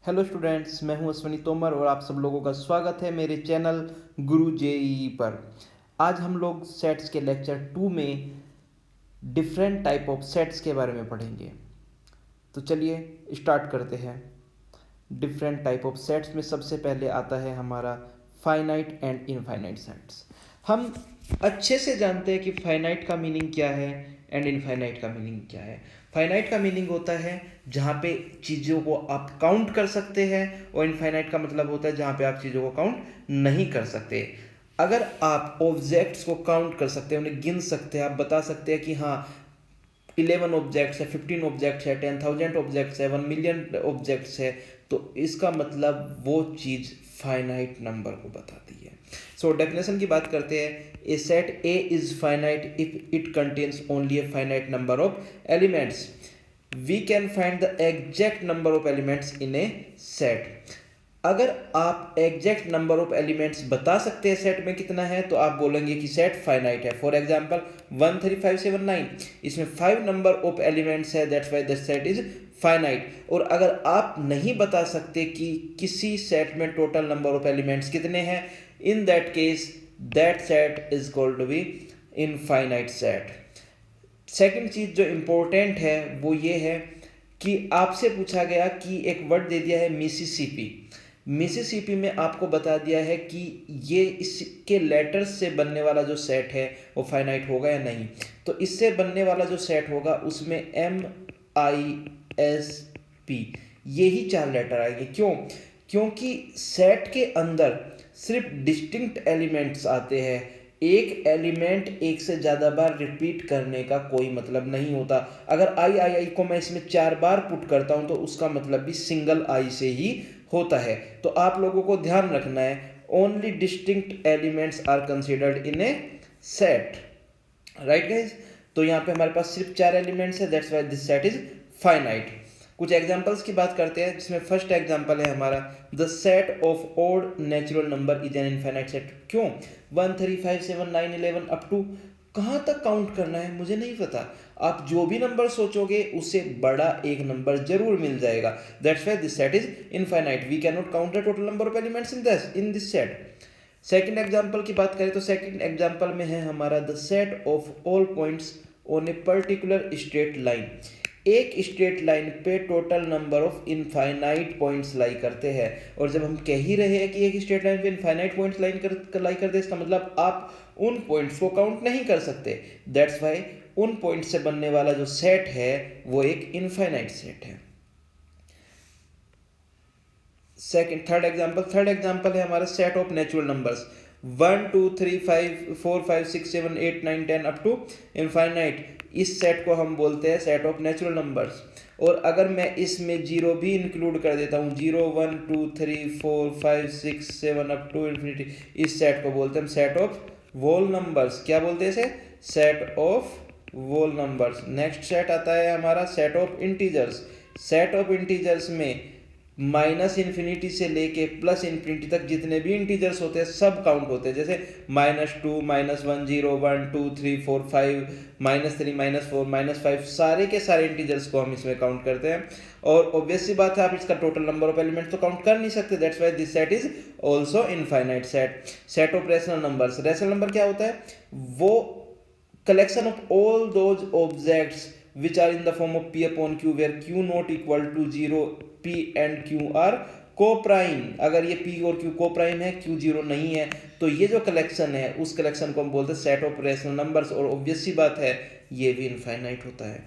Hello students, मैं हूं अश्विनी तोमर और आप सब लोगों का स्वागत है मेरे चैनल गुरु जेई पर। आज हम लोग सेट्स के लेक्चर 2 में डिफरेंट टाइप ऑफ सेट्स के बारे में पढ़ेंगे। तो चलिए स्टार्ट करते हैं। डिफरेंट टाइप ऑफ सेट्स में सबसे पहले आता है हमारा फाइनाइट एंड इनफाइनाइट सेट्स। हम अच्छे से जानते हैं कि फाइनाइट का मीनिंग क्या है एंड इनफाइनाइट का मीनिंग क्या है। फाइनाइट का मीनिंग होता है जहाँ पे चीज़ों को आप काउंट कर सकते हैं, और इनफाइनाइट का मतलब होता है जहाँ पे आप चीज़ों को काउंट नहीं कर सकते। अगर आप ऑब्जेक्ट्स को काउंट कर सकते हैं, उन्हें गिन सकते हैं, आप बता सकते हैं कि हाँ 11 ऑब्जेक्ट्स है, 15 ऑब्जेक्ट्स है, 10,000 ऑब्जेक्ट्स है, 1,000,000 ऑब्जेक्ट्स है, तो इसका मतलब वो चीज़ फाइनाइट नंबर को बताती है। सो डेफिनेशन की बात करते हैं। A set A is finite if it contains only a finite number of elements. We can find the exact number of elements in a set. अगर आप एग्जैक्ट नंबर ऑफ एलिमेंट्स बता सकते हैं set में कितना है, तो आप बोलेंगे कि सेट फाइनाइट है। फॉर एग्जांपल 13579, इसमें 5 नंबर ऑफ एलिमेंट्स है, that's why the set is finite. और अगर आप नहीं बता सकते कि किसी सेट में टोटल नंबर ऑफ एलिमेंट्स कितने हैं, in that case that set is called to be infinite set. Second चीज जो इंपॉर्टेंट है वो ये है कि आपसे पूछा गया कि एक वर्ड दे दिया है मिसिसिपी। मिसिसिपी में आपको बता दिया है कि ये इसके लेटर्स से बनने वाला जो सेट है वो फाइनाइट होगा या नहीं। तो इससे बनने वाला जो सेट होगा उसमें MISP यही 4 लेटर आएंगे। क्यों? क्योंकि सेट के अंदर सिर्फ डिस्टिंक्ट एलिमेंट्स आते हैं। एक एलिमेंट एक से ज़्यादा बार रिपीट करने का कोई मतलब नहीं होता। अगर आई को मैं इसमें 4 बार पुट करता हूं तो उसका मतलब भी सिंगल आई से ही होता है। तो आप लोगों को ध्यान रखना है, only distinct elements are considered in a set, right guys. तो यहाँ पे हमारे पास सिर्फ 4 एलिमेंट्स है, that's why this set is finite. कुछ एग्जांपल्स की बात करते हैं, जिसमें फर्स्ट एग्जांपल है हमारा the set of odd natural number is an infinite set. क्यों? 1 3 5 7 9 11 अप टू कहाँ तक काउंट करना है मुझे नहीं पता। आप जो भी नंबर सोचोगे उससे बड़ा एक नंबर जरूर मिल जाएगा, that's why this set is infinite. We can not count the total number of elements in this set. Second example की बात करें तो सेकंड एग्जांपल में है हमारा the set of all points on a particular straight line. एक straight line पे total number of infinite points lie करते हैं। और जब हम कह ही रहे हैं कि एक स्ट्रेट लाइन पे इनफाइनाइट पॉइंट्स लाई करते हैं, इसका मतलब आप उन पॉइंट्स को काउंट नहीं कर सकते। दैट्स वाई उन पॉइंट से बनने वाला जो सेट है वो एक इनफाइनाइट सेट है। थर्ड एग्जांपल है हमारा set of natural numbers 1 2 3 5 4 5 6 7 8 9 10 up to infinite. इस सेट को हम बोलते हैं सेट ऑफ नेचुरल नंबर्स। और अगर मैं इसमें जीरो भी इंक्लूड कर देता हूँ, 0 1 2 3 4 5 6 7 अप टू इन्फिनिटी, इस सेट को बोलते हैं सेट ऑफ वोल नंबर्स। क्या बोलते हैं इसे? Set of whole numbers. Next set आता है हमारा set of integers. Set of integers में माइनस इन्फिनिटी से लेके प्लस इन्फिनिटी तक जितने भी इंटीजर्स होते हैं सब काउंट होते हैं। जैसे -2 -1 0 1 2 3 4 5 -3 -4 -5 सारे के सारे इंटीजर्स को हम इसमें काउंट करते हैं। और ऑब्वियस सी बात है आप इसका टोटल नंबर ऑफ एलिमेंट्स तो काउंट कर नहीं सकते, that's why this set is also infinite set. Set of rational numbers. Rational number क्या होता है? वो collection of all those objects which are in the form of P upon Q where Q not equal to 0, P and Q are coprime. अगर ये P और Q coprime है, Q 0 नहीं है, तो ये जो कलेक्शन है उस कलेक्शन को हम बोलते हैं सेट ऑफ रेशनल नंबर्स। और ऑब्वियस सी बात है ये भी इनफाइनाइट होता है।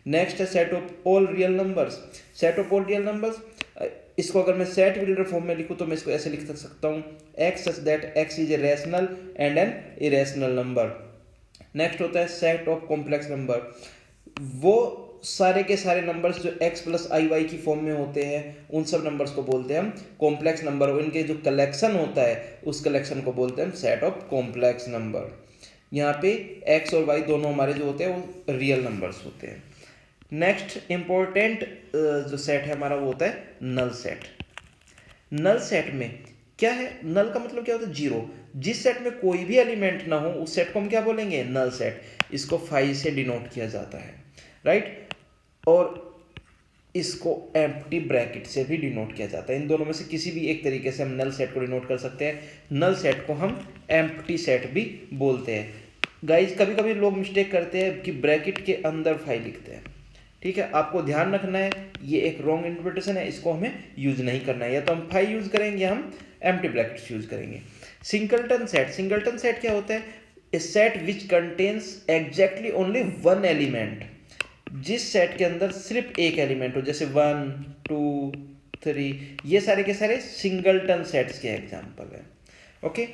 नेक्स्ट है set of all real numbers. Set of all real numbers, इसको अगर मैं सेट बिल्डर फॉर्म में लिखूँ तो मैं इसको ऐसे लिख सकता हूँ x such that x is a rational and an irrational number। Next होता है सेट ऑफ कॉम्प्लेक्स नंबर। वो सारे के सारे नंबर्स जो x प्लस आई वाई की फॉर्म में होते हैं उन सब नंबर्स को बोलते हैं हम कॉम्प्लेक्स नंबर। और इनके जो कलेक्शन होता है उस कलेक्शन को बोलते हैं हम सेट ऑफ कॉम्प्लेक्स नंबर। यहाँ पे x और y दोनों हमारे जो होते हैं वो रियल नंबर्स होते हैं। नेक्स्ट इंपॉर्टेंट जो सेट है हमारा वो होता है नल सेट। नल सेट में क्या है? नल का मतलब क्या होता है? 0। जिस सेट में कोई भी एलिमेंट ना हो उस सेट को हम क्या बोलेंगे? Null set. इसको 5 से डिनोट किया जाता है, राइट। और इसको एम्प्टी ब्रैकेट से भी डिनोट किया जाता है। इन दोनों में से किसी भी एक तरीके से हम नल सेट को डिनोट कर सकते हैं। नल सेट को हम एम्प्टी सेट भी बोलते हैं। गाइज कभी कभी लोग मिस्टेक करते हैं कि ब्रैकेट के अंदर 5 लिखते हैं, ठीक है, आपको ध्यान रखना है ये एक रॉन्ग इंटरप्रिटेशन है, इसको हमें यूज नहीं करना है। या तो हम 5 यूज करेंगे, हम एम्प्टी ब्रैकेट्स यूज करेंगे। सिंगलटन सेट, सिंगलटन सेट क्या होता है? A set which contains exactly only one element, जिस सेट के अंदर सिर्फ एक एलिमेंट हो, जैसे 1 2 3, ये सारे के सारे सिंगलटन सेट्स के एग्जांपल है। ओके,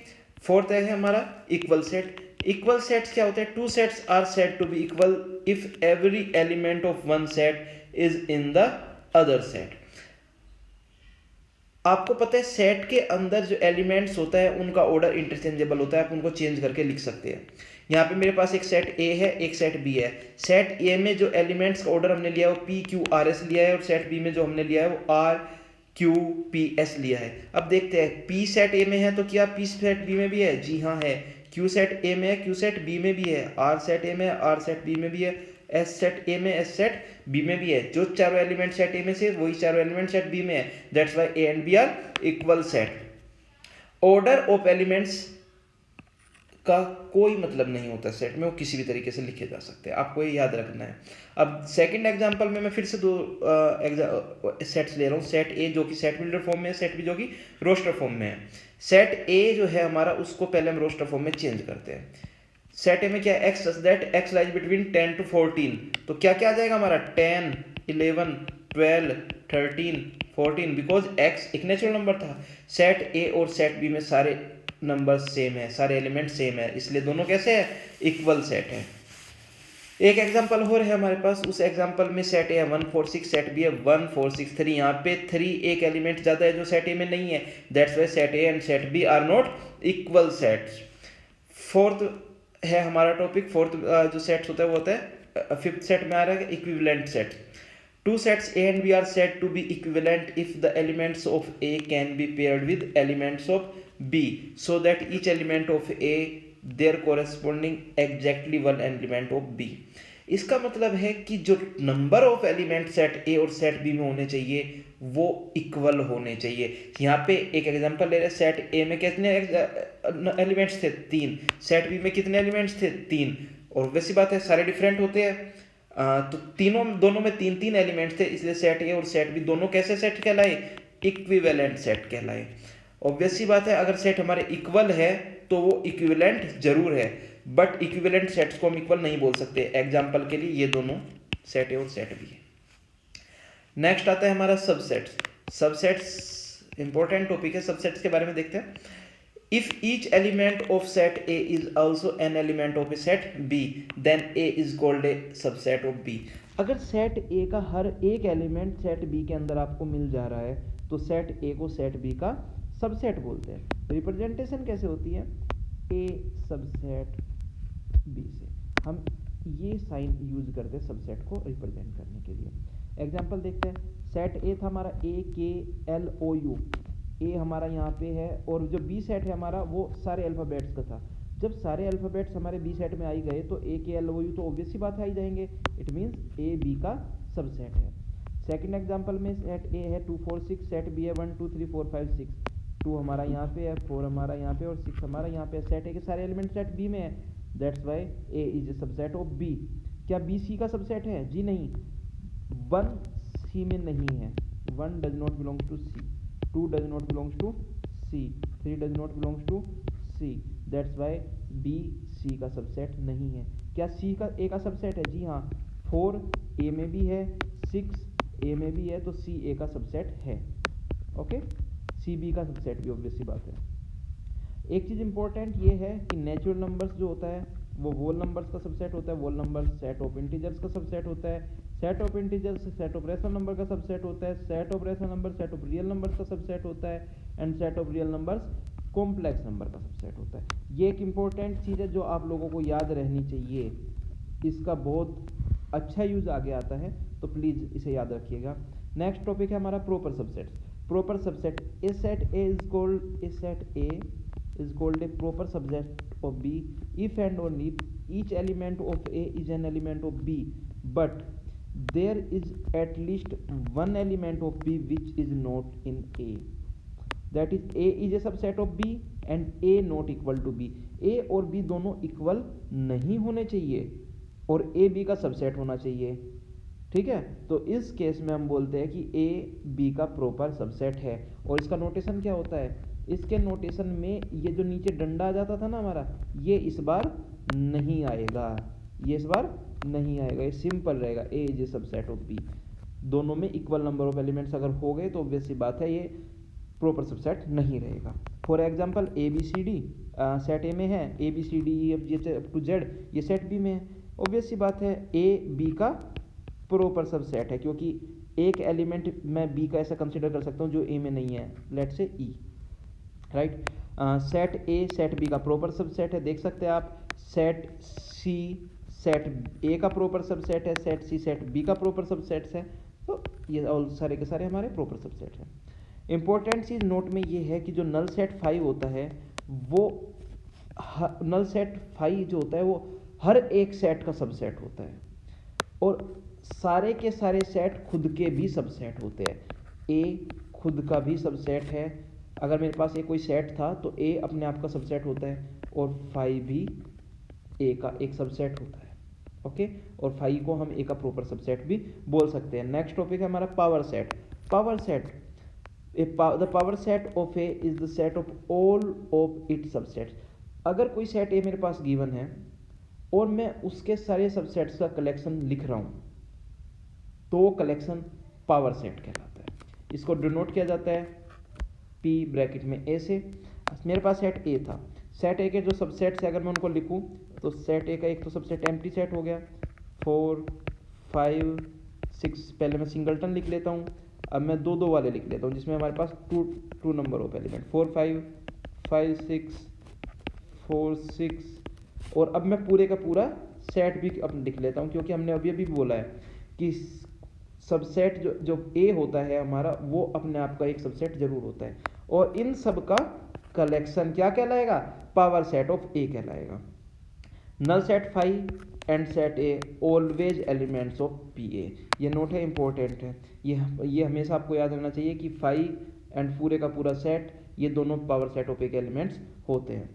फोर्थ है हमारा इक्वल सेट। इक्वल सेट्स क्या होते हैं? Two sets are said to be equal if every element of one set is in the other set. आपको पता है सेट के अंदर जो एलिमेंट्स होता है उनका ऑर्डर इंटरचेंजेबल होता है, आप उनको चेंज करके लिख सकते हैं। यहाँ पे मेरे पास एक सेट ए है, एक सेट बी है। सेट ए में जो एलिमेंट्स का ऑर्डर हमने लिया है वो पी क्यू आर एस लिया है, और सेट बी में जो हमने लिया है वो आर क्यू पी एस लिया है। अब देखते हैं, पी सेट ए में है तो क्या पी सेट बी में भी है? जी हाँ है। क्यू सेट ए में है, क्यू सेट बी में भी है। आर सेट ए में है, आर सेट बी में भी है। एस सेट ए में, एस सेट बी में भी है। जो चारों एलिमेंट सेट ए में से वही चारों एलिमेंट सेट बी में है। That's why A and B are equal set. Order of elements का कोई मतलब नहीं होता सेट में, वो किसी भी तरीके से लिखे जा सकते हैं, आपको ये याद रखना है। अब सेकंड एग्जांपल में मैं फिर से दो सेट्स ले रहा हूँ। सेट ए जो कि सेट बिल्डर फॉर्म में है, सेट बी जो कि रोस्टर फॉर्म में है। सेट ए जो है हमारा, उसको पहले हम रोस्टर फॉर्म में चेंज करते हैं। सेट ए में क्या है? X that x lies between 10 to 14, तो क्या क्या आ जाएगा हमारा? 10 11 12 13 14, बिकॉज एक्स एक नेचुरल नंबर था। सेट ए और सेट बी में सारे नंबर सेम है, सारे एलिमेंट सेम है, इसलिए दोनों कैसे है? इक्वल सेट है। एक एग्जांपल और है हमारे पास, उस एग्जांपल में सेट ए है 1 4 6, सेट बी है 1 4 6 3। यहाँ पे 3 एक एलिमेंट ज्यादा है जो सेट ए में नहीं है, that's why set A and set B are not equal sets. Fourth है हमारा टॉपिक, फोर्थ जो सेट्स होता है वो होता है, फिफ्थ सेट में आ रहा है equivalent set. Two sets A and B are said to be equivalent if the elements of A can be paired with elements of B, so that each element of A their corresponding exactly one element of B। इसका मतलब है कि जो number of element set ए और set B में होने चाहिए वो इक्वल होने चाहिए। यहाँ पे एक एग्जांपल ले रहे हैं, सेट ए में कितने एलिमेंट्स थे? 3। सेट बी में कितने एलिमेंट्स थे? 3। और वैसी बात है सारे डिफरेंट होते हैं, तो दोनों में 3 एलिमेंट्स थे, इसलिए सेट ए और सेट बी दोनों कैसे सेट कहलाए? इक्विवेलेंट सेट कहलाए। ऑब्वियस सी बात है, अगर सेट हमारे इक्वल है तो वो इक्विवेलेंट जरूर है, बट इक्विवेलेंट सेट्स को हम इक्वल नहीं बोल सकते। एग्जांपल के लिए ये दोनों सेट ए और सेट बी है। नेक्स्ट आता है हमारा सबसेट्स। सबसेट्स इंपॉर्टेंट टॉपिक है, सबसेट्स के बारे में देखते हैं। If each element of set A is also an element of a set B, then A is called a subset of B। अगर सेट A का हर एक एलिमेंट सेट B के अंदर आपको मिल जा रहा है तो सेट A को सेट B का सबसेट बोलते हैं। रिप्रेजेंटेशन कैसे होती है? A सबसेट B से हम ये साइन यूज करते हैं सबसेट को रिप्रेजेंट करने के लिए। एग्जांपल देखते हैं, सेट A था हमारा AKLOU, ए हमारा यहाँ पे है, और जो बी सेट है हमारा वो सारे अल्फ़ाबेट्स का था। जब सारे अल्फ़ाबेट्स हमारे बी सेट में आई गए तो ए के एल ओ यू तो ऑब्वियस सी बात है आ जाएंगे, इट मीन्स ए बी का सबसेट है। सेकंड एग्जांपल में सेट ए है 2 4 6, सेट बी है 1 2 3 4 5 6। 2 हमारा यहाँ पे है, 4 हमारा यहाँ पे और 6 हमारा यहाँ पे। सेट ए के सारे एलिमेंट सेट बी में है, that's why A is a subset of B. क्या बी सी का सबसेट है? जी नहीं, 1 सी में नहीं है, 1 does not belong to C, 2 does not belongs to C, 3 does not belongs to C, that's why B C का सबसेट नहीं है। क्या C का A का सबसेट है? जी हाँ, 4 A में भी है, 6 A में भी है, तो C A का सबसेट है। ओके, C B का सबसेट भी ऑब्वियस सी बात है। एक चीज़ इंपॉर्टेंट ये है कि नेचुरल नंबर्स जो होता है वो वोल नंबर्स का सबसेट होता है, वोल नंबर सेट ऑफ इंटीजर्स का सबसेट होता है, set of integers set of rational number का सबसेट होता है, set of rational number set of real numbers का सबसेट होता है, and set of real numbers complex number का सबसेट होता है। ये एक इंपॉर्टेंट चीज़ है जो आप लोगों को याद रहनी चाहिए, इसका बहुत अच्छा यूज आगे आता है, तो प्लीज़ इसे याद रखिएगा। नेक्स्ट टॉपिक है हमारा proper subsets. Proper subset, A set A is called a set A is called a proper subset of B if and only each element of A is an element of B, but there is at least one element of B which is not in A, that is A is a subset of B and A not equal to B. A और B दोनों equal नहीं होने चाहिए और ए B का subset होना चाहिए, ठीक है। तो इस केस में हम बोलते हैं कि ए बी का प्रॉपर सबसेट है। और इसका नोटेशन क्या होता है, इसके नोटेशन में ये जो नीचे डंडा आ जाता था ना हमारा, ये इस बार नहीं आएगा, ये इस बार नहीं आएगा, ये सिंपल रहेगा, A is a subset of B. दोनों में इक्वल नंबर ऑफ एलिमेंट्स अगर हो गए तो ऑब्वियस सी बात है ये प्रॉपर सबसेट नहीं रहेगा। For example A B C D set A में है, A B C D E F G up to Z ये सेट बी में है, ऑब्वियस सी बात है ए बी का प्रॉपर सबसेट है, क्योंकि एक एलिमेंट मैं बी का ऐसा कंसिडर कर सकता हूँ जो ए में नहीं है, let say E, right. Set A set B का प्रॉपर सबसेट है, देख सकते हैं आप, सेट सी सेट ए का प्रॉपर सबसेट है, सेट सी सेट बी का प्रॉपर सबसेट है। तो ये ऑल सारे के सारे हमारे प्रॉपर सबसेट हैं। इंपॉर्टेंट चीज़ नोट में ये है कि जो नल सेट फाई होता है वो नल सेट फाई जो होता है वो हर एक सेट का सबसेट होता है और सारे के सारे सेट खुद के भी सबसेट होते हैं। ए खुद का भी सबसेट है, अगर मेरे पास कोई सेट था तो ए अपने आप का सबसेट होता है और फाई भी ए का एक सबसेट होता है, ओके। और फाई को हम ए का प्रॉपर सबसेट भी बोल सकते हैं। नेक्स्ट टॉपिक है हमारा power set. Power set, the power set of A is the set of all of its subsets. अगर कोई सेट ए मेरे पास गिवन है और मैं उसके सारे सबसेट्स का कलेक्शन लिख रहा हूँ तो वो कलेक्शन पावर सेट कहलाता है। इसको डिनोट किया जाता है पी ब्रैकेट में ए से। मेरे पास सेट ए था, सेट ए के जो सबसेट्स है अगर मैं उनको लिखूं तो सेट ए का एक तो सबसेट एम्प्टी सेट हो गया, 4 5 6, पहले मैं सिंगलटन लिख लेता हूँ, अब मैं दो दो वाले लिख लेता हूँ जिसमें हमारे पास टू नंबर ऑफ एलिमेंट 4 5 5 6 4 6। और अब मैं पूरे का पूरा सेट भी अब लिख लेता हूँ क्योंकि हमने अभी अभी बोला है कि सबसेट जो ए होता है हमारा वो अपने आप का एक सबसेट जरूर होता है और इन सब का कलेक्शन क्या कहलाएगा, पावर सेट ऑफ ए कहलाएगा। Null set phi and set A always elements of P A, ये नोट है, इंपॉर्टेंट है, ये हमेशा आपको याद रखना चाहिए कि फाई एंड पूरे का पूरा सेट ये दोनों पावर सेट ऑफ ए के एलिमेंट्स होते हैं।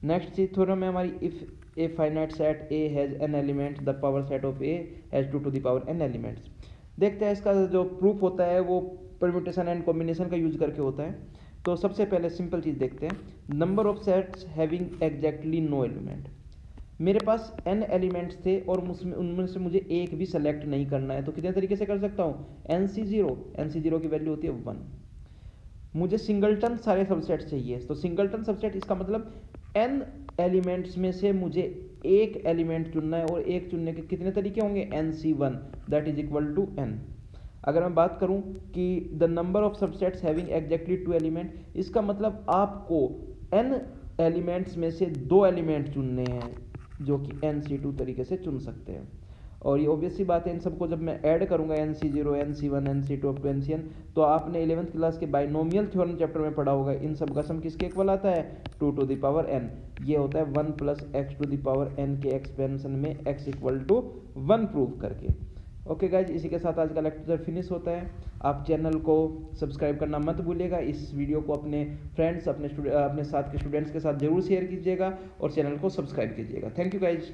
नेक्स्ट चीज थ्योरम है हमारी, if a finite set A has an element the power set of A has 2 to the power n elements. देखते हैं इसका जो प्रूफ होता है वो परम्यूटेशन एंड कॉम्बिनेशन का यूज करके होता है। तो सबसे पहले सिंपल चीज देखते हैं, number of sets having exactly no element. मेरे पास n एलिमेंट्स थे और उनमें से मुझे एक भी सेलेक्ट नहीं करना है तो कितने तरीके से कर सकता हूँ, NC0 की वैल्यू होती है 1। मुझे सिंगलटन सारे सबसेट चाहिए तो सिंगलटन सबसेट इसका मतलब n एलिमेंट्स में से मुझे एक एलिमेंट चुनना है और एक चुनने के कितने तरीके होंगे, NC1 that is equal to n। अगर मैं बात करूं कि the number of subsets having exactly 2 element, इसका मतलब आपको n एलिमेंट्स में से 2 एलिमेंट चुनने हैं जो कि NC2 तरीके से चुन सकते हैं। और ये ऑब्वियस सी बात है, इन सबको जब मैं ऐड करूंगा NC0 NC1 NC2 up to NCn तो आपने 11th क्लास के बाइनोमियल थ्योरम चैप्टर में पढ़ा होगा, इन सब का सम किसके इक्वल आता है, 2 to the power n। ये होता है 1 + x to the power n के एक्सपेंशन में x इक्वल टू 1 प्रूव करके। ओके गाइज, इसी के साथ आज का लेक्चर फिनिश होता है। आप चैनल को सब्सक्राइब करना मत भूलिएगा, इस वीडियो को अपने फ्रेंड्स अपने साथ के स्टूडेंट्स के साथ जरूर शेयर कीजिएगा और चैनल को सब्सक्राइब कीजिएगा। Thank you guys.